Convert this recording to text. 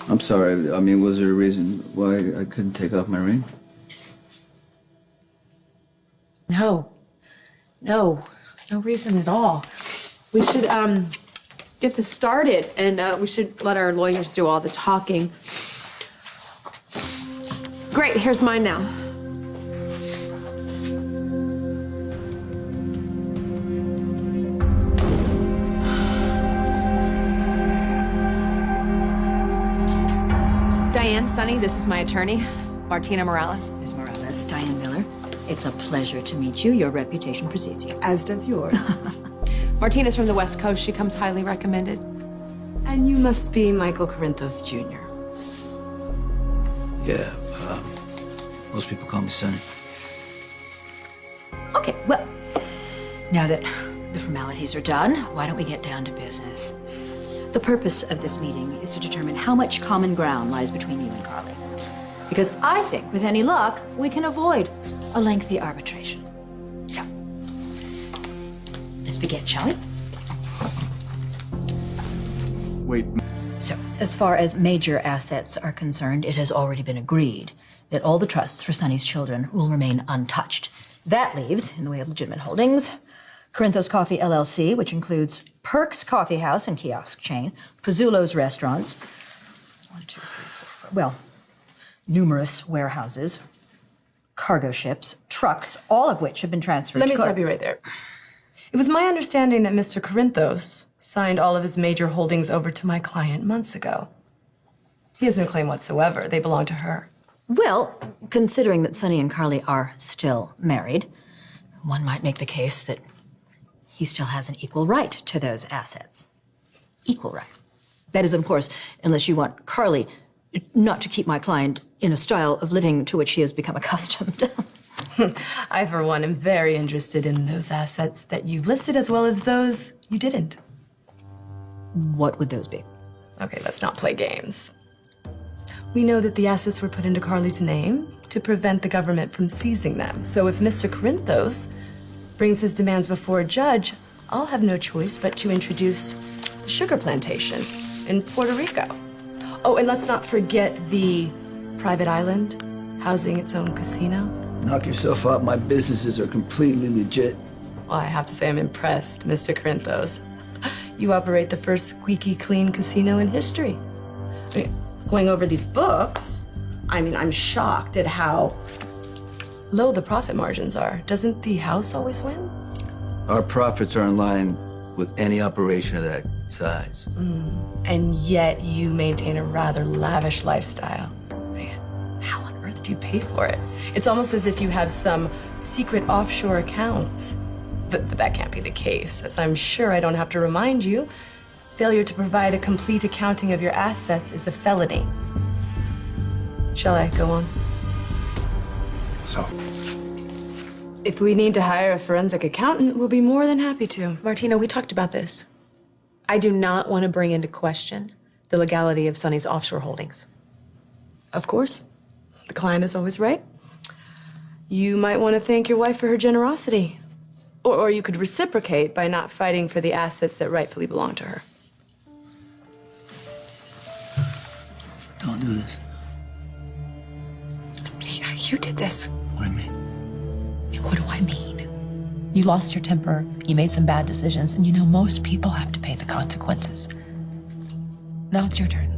I'm sorry. I mean, was there a reason why I couldn't take off my ring? No. No reason at all. We should, get this started, and, we should let our lawyers do all the talking. Great, here's mine now. Diane, Sonny, this is my attorney, Martina Morales. Ms. Morales, Diane Miller. It's a pleasure to meet you. Your reputation precedes you. As does yours. Martina's from the West Coast. She comes highly recommended. And you must be Michael Corinthos Jr. Yeah, most people call me Sonny. Okay, well, now that the formalities are done, why don't we get down to business? The purpose of this meeting is to determine how much common ground lies between you and Carly. Because I think, with any luck, we can avoid a lengthy arbitration. So, let's begin, shall we? Wait. So, as far as major assets are concerned, it has already been agreed that all the trusts for Sonny's children will remain untouched. That leaves, in the way of legitimate holdings, Corinthos Coffee LLC, which includes Perks Coffee House and kiosk chain, Pizzulo's restaurants, numerous warehouses, cargo ships, trucks, all of which have been transferred Let to me stop you right there. It was my understanding that Mr. Corinthos signed all of his major holdings over to my client months ago. He has no claim whatsoever. They belong to her. Well, considering that Sonny and Carly are still married, one might make the case that he still has an equal right to those assets. Equal right. That is, of course, unless you want Carly not to keep my client in a style of living to which he has become accustomed. I, for one, am very interested in those assets that you've listed as well as those you didn't. What would those be? Okay, let's not play games. We know that the assets were put into Carly's name to prevent the government from seizing them. So if Mr. Corinthos brings his demands before a judge, I'll have no choice but to introduce the sugar plantation in Puerto Rico. Oh, and let's not forget the private island housing its own casino. Knock yourself out. My businesses are completely legit. Well, I have to say I'm impressed, Mr. Corinthos. You operate the first squeaky clean casino in history. I mean, going over these books, I'm shocked at how low the profit margins are. Doesn't the house always win? Our profits are in line with any operation of that size. And yet you maintain a rather lavish lifestyle. Man, how on earth do you pay for it? It's almost as if you have some secret offshore accounts. But that can't be the case, as I'm sure I don't have to remind you. Failure to provide a complete accounting of your assets is a felony. Shall I go on? So, If we need to hire a forensic accountant, we'll be more than happy to. Martina, we talked about this. I do not want to bring into question the legality of Sonny's offshore holdings. Of course. The client is always right. You might want to thank your wife for her generosity. Or you could reciprocate by not fighting for the assets that rightfully belong to her. don't do this. Yeah, you did this. What do you mean? What do I mean? You lost your temper, you made some bad decisions, and you know most people have to pay the consequences. Now it's your turn.